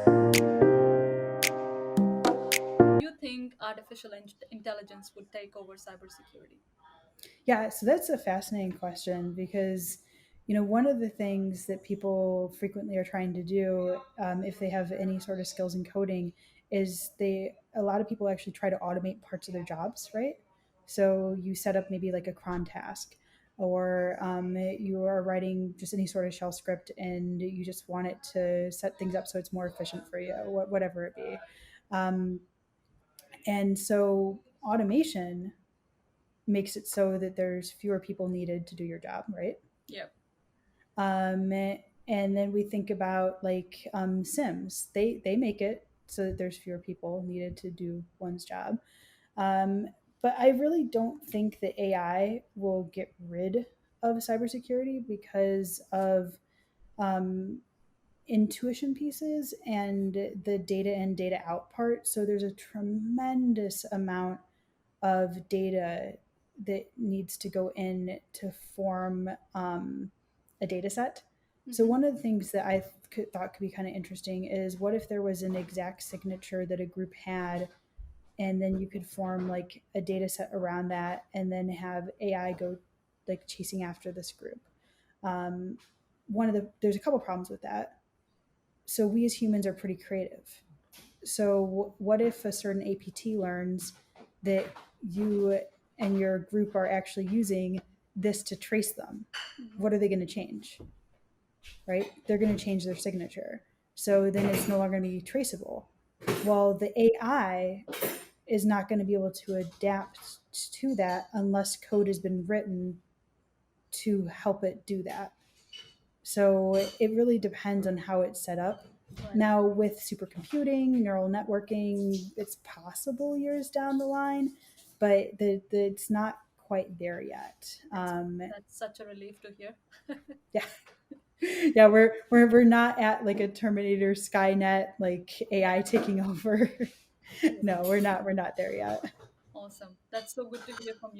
Do you think artificial intelligence would take over cybersecurity? Yeah, so that's a fascinating question because, one of the things that people frequently are trying to do, if they have any sort of skills in coding, is a lot of people actually try to automate parts of their jobs, right? So you set up maybe like a cron task, or you are writing just any sort of shell script and you just want it to set things up so it's more efficient for you, whatever it be. Um, and so automation makes it so that there's fewer people needed to do your job, right? Yep. Um, and then we think about like Sims. They make it so that there's fewer people needed to do one's job. Um, but I really don't think that AI will get rid of cybersecurity because of um, intuition pieces and the data in, data out part. So there's a tremendous amount of data that needs to go in to form a data set. So Hmm. one of the things that thought could be kind of interesting is what if there was an exact signature that a group had, and then you could form like a data set around that, and then have AI go like chasing after this group. Um, there's a couple problems with that. So we as humans are pretty creative. So what if a certain APT learns that you and your group are actually using this to trace them? What are they going to change? Right? They're going to change their signature. So then it's no longer going to be traceable. Well, the AI is not going to be able to adapt to that unless code has been written to help it do that. So it really depends on how it's set up. Right. Now, with supercomputing, neural networking, it's possible years down the line, but it's not quite there yet. That's that's such a relief to hear. Yeah, yeah, we're not at like a Terminator Skynet like AI Yeah. taking over. Yeah. No, we're not there yet. Awesome. That's so good to hear from you.